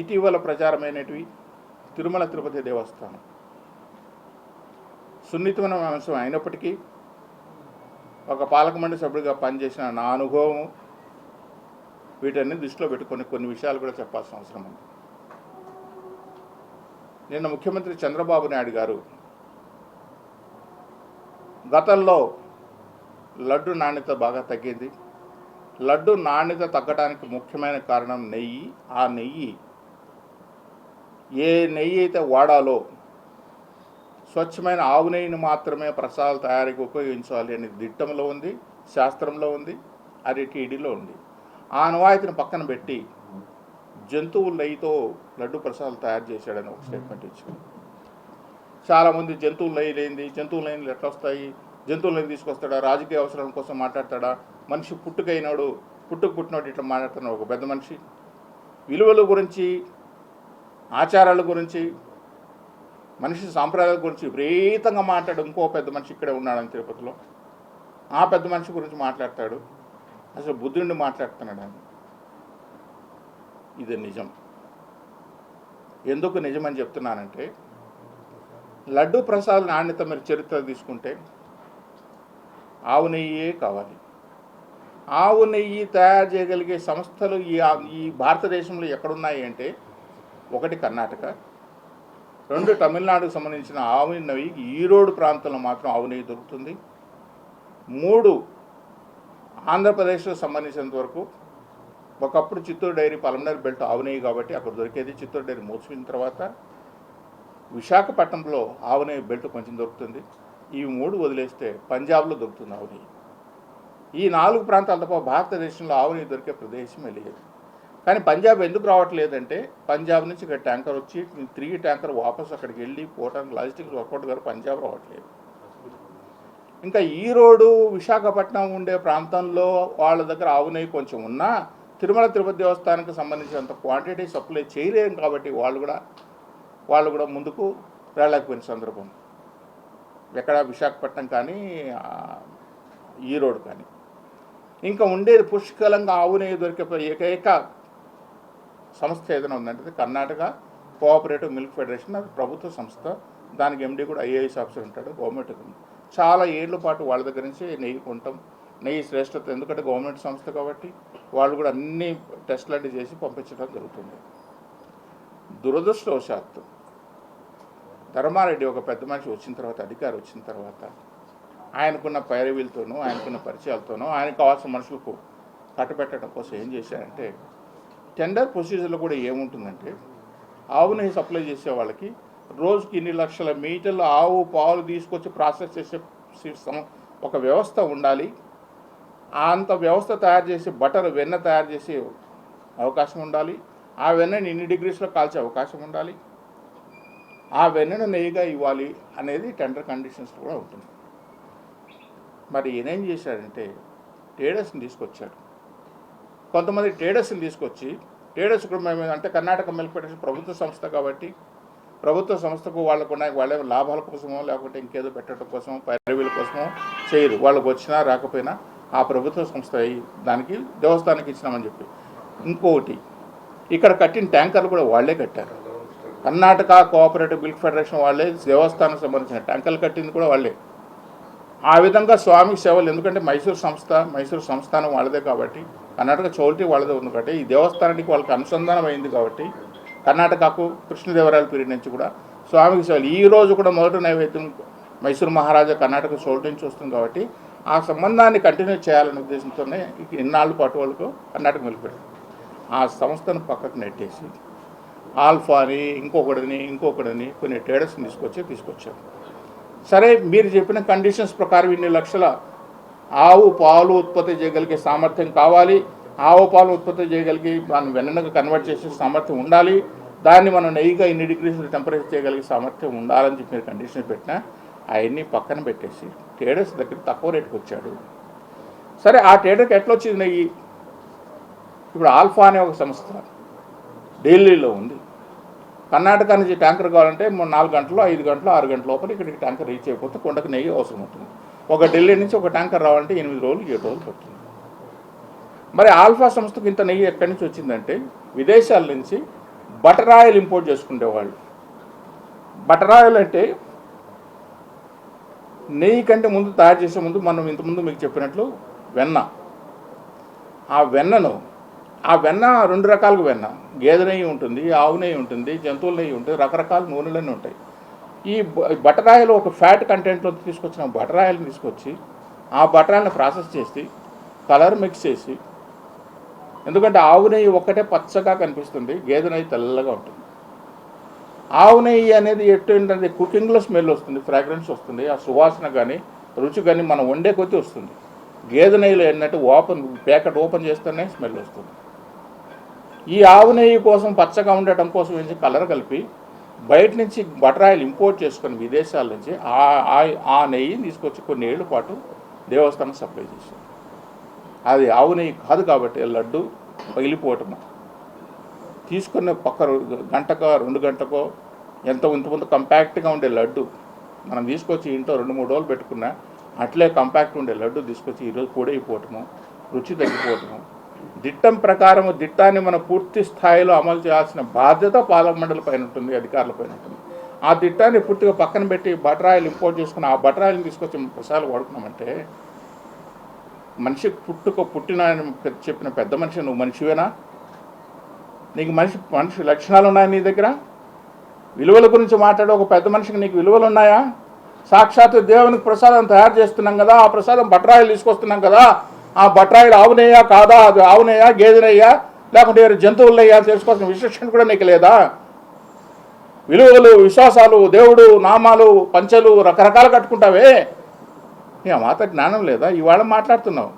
ఇటీవల ప్రచారమైనటివి తిరుమల తిరుపతి దేవస్థానం సున్నితమైన అంశం అయినప్పటికీ ఒక పాలక మండలి సభ్యుడిగా పనిచేసిన నా అనుభవం వీటన్ని దృష్టిలో పెట్టుకొని కొన్ని విషయాలు కూడా చెప్పాల్సిన అవసరం ఉంది. నిన్న ముఖ్యమంత్రి చంద్రబాబు నాయుడు గారు గతంలో లడ్డు నాణ్యత బాగా తగ్గింది. లడ్డు నాణ్యత తగ్గడానికి ముఖ్యమైన కారణం నెయ్యి. ఆ నెయ్యి ఏ నెయ్యి అయితే వాడాలో స్వచ్ఛమైన ఆవు నెయ్యిని మాత్రమే ప్రసాదాల తయారీకి ఉపయోగించాలి అనే దిట్టంలో ఉంది, శాస్త్రంలో ఉంది, అది టీడీలో ఉంది. ఆ అనువాయితీని పక్కన పెట్టి జంతువుల నెయ్యితో లడ్డు ప్రసాదాలు తయారు చేశాడని ఒక స్టేట్మెంట్ ఇచ్చాడు. చాలామంది జంతువుల నెయ్యి లేనిది, జంతువుల నెయ్యిలు ఎట్లా వస్తాయి, జంతువుల నెయ్యి తీసుకొస్తాడా, రాజకీయ అవసరాల కోసం మాట్లాడతాడా, మనిషి పుట్టుకైనాడు పుట్టినోడు ఇట్లా మాట్లాడుతున్నాడు ఒక పెద్ద మనిషి. విలువల గురించి, ఆచారాల గురించి, మనిషి సాంప్రదాయాల గురించి విపరీతంగా మాట్లాడు ఇంకో పెద్ద మనిషి ఇక్కడే ఉన్నాడని తిరుపతిలో. ఆ పెద్ద మనిషి గురించి మాట్లాడతాడు. అసలు బుద్ధుడిని మాట్లాడుతున్నాడు అని. ఇది నిజం. ఎందుకు నిజమని చెప్తున్నానంటే, లడ్డు ప్రసాదం నాణ్యత మీరు చరిత్ర తీసుకుంటే ఆవు నెయ్యే కావాలి. ఆవు నెయ్యి తయారు చేయగలిగే సంస్థలు ఈ భారతదేశంలో ఎక్కడున్నాయి అంటే, ఒకటి కర్ణాటక, రెండు తమిళనాడుకు సంబంధించిన ఆవు నెయ్యి ఈరోడు ప్రాంతంలో మాత్రం ఆవు నెయ్యి దొరుకుతుంది. మూడు ఆంధ్రప్రదేశ్కు సంబంధించినంత వరకు ఒకప్పుడు చిత్తూరు డైరీ పల్మనరీ బెల్ట్ ఆవు నెయ్యి కాబట్టి అక్కడ దొరికేది. చిత్తూరు డైరీ మూసిపోయిన తర్వాత విశాఖపట్నంలో ఆవు నెయ్యి బెల్ట్ కొంచెం దొరుకుతుంది. ఈ మూడు వదిలేస్తే పంజాబ్లో దొరుకుతుంది ఆవు నెయ్యి. ఈ నాలుగు ప్రాంతాల తప్ప భారతదేశంలో ఆవు నెయ్యి దొరికే ప్రదేశమే లేదు. కానీ పంజాబ్ ఎందుకు రావట్లేదంటే, పంజాబ్ నుంచి ఇక్కడ ట్యాంకర్ వచ్చి తిరిగి ట్యాంకర్ వాపస్ అక్కడికి వెళ్ళి పోవడానికి లాజిస్టిక్స్ వర్కౌట్ గారు పంజాబ్ రావట్లేదు. ఇంకా ఈరోడు విశాఖపట్నం ఉండే ప్రాంతంలో వాళ్ళ దగ్గర ఆవు నెయ్యి కొంచెం ఉన్నా తిరుమల తిరుపతి దేవస్థానానికి సంబంధించినంత క్వాంటిటీ సప్లై చేయలేము కాబట్టి వాళ్ళు కూడా ముందుకు రాలేకపోయిన సందర్భం. ఎక్కడ విశాఖపట్నం కానీ ఈరోడు కానీ. ఇంకా ఉండేది పుష్కలంగా ఆవు నెయ్యి దొరికే ఏకైక సంస్థ ఏదైనా ఉందంటే కర్ణాటక కోఆపరేటివ్ మిల్క్ ఫెడరేషన్. అది ప్రభుత్వ సంస్థ. దానికి ఎండీ కూడా ఐఏఎస్ ఆఫీసర్ ఉంటాడు. గవర్నమెంట్ చాలా ఏళ్ల పాటు వాళ్ళ దగ్గర నుంచి నెయ్యి కొంటాం. నెయ్యి శ్రేష్టత, ఎందుకంటే గవర్నమెంట్ సంస్థ కాబట్టి వాళ్ళు కూడా అన్ని టెస్టులు అన్నీ చేసి పంపించడం జరుగుతుంది. దురదృష్టవశాత్తు ధర్మారెడ్డి ఒక పెద్ద మనిషి వచ్చిన తర్వాత, అధికారి వచ్చిన తర్వాత, ఆయనకున్న పైరవీలతోనూ ఆయనకున్న పరిచయాలతోనూ ఆయనకు కావాల్సిన మనుషులకు కట్టబెట్టడం కోసం ఏం చేశారంటే, టెండర్ ప్రొసీజర్లో కూడా ఏముంటుందంటే, ఆవు నెయ్యి సప్లై చేసే వాళ్ళకి రోజుకి ఇన్ని లక్షల మీటర్లు ఆవు పాలు తీసుకొచ్చి ప్రాసెస్ చేసే ఒక వ్యవస్థ ఉండాలి. అంత వ్యవస్థ తయారు చేసి బటర్ వెన్న తయారు చేసే అవకాశం ఉండాలి. ఆ వెన్నని ఇన్ని డిగ్రీస్లో కాల్చే అవకాశం ఉండాలి. ఆ వెన్నను నెయ్యిగా ఇవ్వాలి అనేది టెండర్ కండిషన్స్ కూడా ఉంటుంది. మరి ఈయనేం చేశాడంటే, ట్రేడర్స్ని తీసుకొచ్చాడు. కొంతమంది ట్రేడర్స్ని తీసుకొచ్చి, ట్రేడర్స్ కూడా మేము అంటే కర్ణాటక మిల్క్ ఫెడరేషన్ ప్రభుత్వ సంస్థ కాబట్టి ప్రభుత్వ సంస్థకు వాళ్ళే లాభాల కోసమో లేకపోతే ఇంకేదో పెట్టడం కోసమో పైరవీల కోసమో చేయరు. వాళ్ళకు వచ్చినా రాకపోయినా ఆ ప్రభుత్వ సంస్థ దానికి దేవస్థానానికి ఇచ్చినామని చెప్పి. ఇంకొకటి, ఇక్కడ కట్టిన ట్యాంకర్లు కూడా వాళ్ళే కట్టారు. కర్ణాటక కోఆపరేటివ్ మిల్క్ ఫెడరేషన్ వాళ్ళే దేవస్థానం సంబంధించిన ట్యాంకర్లు కట్టింది కూడా వాళ్ళే. ఆ విధంగా స్వామికి సేవలు, ఎందుకంటే మైసూరు సంస్థానం వాళ్ళదే కాబట్టి, కర్ణాటక చౌల్టీ వాళ్ళదే ఉంది కాబట్టి, ఈ దేవస్థానానికి వాళ్ళకి అనుసంధానం అయింది కాబట్టి, కర్ణాటకకు కృష్ణదేవరాయల పీరియడ్ నుంచి కూడా స్వామికి సేవలు. ఈ రోజు కూడా మొదటి నైవేద్యం మైసూరు మహారాజా కర్ణాటక చౌల్టీ నుంచి వస్తుంది కాబట్టి ఆ సంబంధాన్ని కంటిన్యూ చేయాలనే ఉద్దేశంతోనే ఇన్నాళ్ళ పాటు వాళ్ళకు కర్ణాటక మిల్క్ ఫెడరేషన్ ఆ సంస్థను పక్కకు నెట్టేసి ఆల్ఫాని ఇంకొకడని కొన్ని ట్రేడర్స్ని తీసుకొచ్చారు. సరే, మీరు చెప్పిన కండిషన్స్ ప్రకారం ఇన్ని లక్షల ఆవు పాలు ఉత్పత్తి చేయగలిగే సామర్థ్యం కావాలి, ఆవు పాలు ఉత్పత్తి చేయగలిగి మనం వెన్నగా కన్వర్ట్ చేసే సామర్థ్యం ఉండాలి, దాన్ని మనం నెయ్యిగా ఇన్ని డిగ్రీస్ టెంపరేచర్ చేయగలిగే సామర్థ్యం ఉండాలని చెప్పి మీరు కండిషన్ పెట్టినా అవన్నీ పక్కన పెట్టేసి ట్రేడర్స్ దగ్గర తక్కువ రేటుకి వచ్చాడు. సరే, ఆ ట్రేడర్కి ఎట్లా వచ్చింది నెయ్యి? ఇప్పుడు ఆల్ఫా అనే ఒక సంస్థ ఢిల్లీలో ఉంది. కర్ణాటక నుంచి ట్యాంకర్ కావాలంటే 4 గంటలు 5 గంటలు 6 గంటల లోపల ఇక్కడికి ట్యాంకర్ రీచ్ అయిపోతే కొండకు నెయ్యి అవసరం ఉంటుంది. ఒక ఢిల్లీ నుంచి ఒక ట్యాంకర్ రావాలంటే 8 రోజులు 7 రోజులు పడుతుంది. మరి ఆల్ఫా సంస్థకు ఇంత నెయ్యి ఎక్కడి నుంచి వచ్చిందంటే విదేశాల నుంచి బటర్ ఆయిల్ ఇంపోర్ట్ చేసుకునేవాళ్ళు. బటర్ ఆయిల్ అంటే నెయ్యి కంటే ముందు తయారు చేసే ముందు మనం ఇంతకుముందు మీకు చెప్పినట్లు వెన్న. ఆ వెన్న 2 రకాలుగా వెన్న, గేదె నెయ్యి ఉంటుంది, ఆవు నెయ్యి ఉంటుంది, జంతువుల నెయ్యి ఉంటుంది, రకరకాల నూనెలన్నీ ఉంటాయి. ఈ బటర్ ఆయిల్ ఒక ఫ్యాట్ కంటెంట్లో తీసుకొచ్చిన బటర్ ఆయిల్ని తీసుకొచ్చి ఆ బటర్ ఆయిల్ని ప్రాసెస్ చేసి కలర్ మిక్స్ చేసి, ఎందుకంటే ఆవు నెయ్యి ఒక్కటే పచ్చగా కనిపిస్తుంది, గేదె నెయ్యి తెల్లగా ఉంటుంది. ఆవు నెయ్యి అనేది ఏంటంటే కుకింగ్లో స్మెల్ వస్తుంది, ఫ్రాగ్రెన్స్ వస్తుంది, ఆ సువాసన కానీ రుచి కానీ మనం వండే కొద్దీ వస్తుంది. గేదె నెయ్యిలో ఏంటంటే ప్యాకెట్ ఓపెన్ చేస్తేనే స్మెల్ వస్తుంది. ఈ ఆవు నెయ్యి కోసం పచ్చగా ఉండటం కోసం ఏంటి కలర్ కలిపి బయట నుంచి బటర్ ఆయిల్ ఇంపోర్ట్ చేసుకొని విదేశాల నుంచి ఆ నెయ్యి తీసుకొచ్చి కొన్ని ఏళ్ళ పాటు దేవస్థానం సప్లై చేశారు. అది ఆవు నెయ్యి కాదు కాబట్టి లడ్డు పగిలిపోవటము, తీసుకున్న పక్క గంటకో 2 గంటకో ఇంతకుముందు కంపాక్ట్గా ఉండే లడ్డు మనం తీసుకొచ్చి ఇంట్లో 2-3 రోజులు పెట్టుకున్నా అట్లే కంపాక్ట్ ఉండే లడ్డు తీసుకొచ్చి ఈరోజు పొడైపోవటము, రుచి తగ్గిపోవటము. దిట్టం ప్రకారం దిట్టాన్ని మనం పూర్తి స్థాయిలో అమలు చేయాల్సిన బాధ్యత పాలక మండలి పైన ఉంటుంది, అధికారుల పైన ఉంటుంది. ఆ దిట్టాన్ని పూర్తిగా పక్కన పెట్టి బటర్ ఆయిల్ ఇంపోర్ట్ చేసుకుని ఆ బటర్ ఆయిల్ని తీసుకొచ్చి ప్రసాదాలు వాడుకున్నామంటే మనిషి పుట్టిన చెప్పిన పెద్ద మనిషి నువ్వు మనిషివేనా? నీకు మనిషి లక్షణాలు ఉన్నాయా? నీ దగ్గర విలువల గురించి మాట్లాడే ఒక పెద్ద మనిషికి నీకు విలువలు ఉన్నాయా? సాక్షాత్తు దేవునికి ప్రసాదం తయారు చేస్తున్నాం కదా, ఆ ప్రసాదం బటర్ ఆయిల్ తీసుకొస్తున్నాం కదా, ఆ బటర్ ఆయిల్ ఆవునేయా కాదా, అది ఆవునేయా గేదెనయ్యా లేకుంటే జంతువులయ్యా తెలుసుకోవాల్సిన విశేషణ కూడా నీకు లేదా? విలువలు, విశ్వాసాలు, దేవుడు నామాలు, పంచలు రకరకాలు కట్టుకుంటావే, నీ మాత జ్ఞానం లేదా? ఇవాళ మాట్లాడుతున్నావు.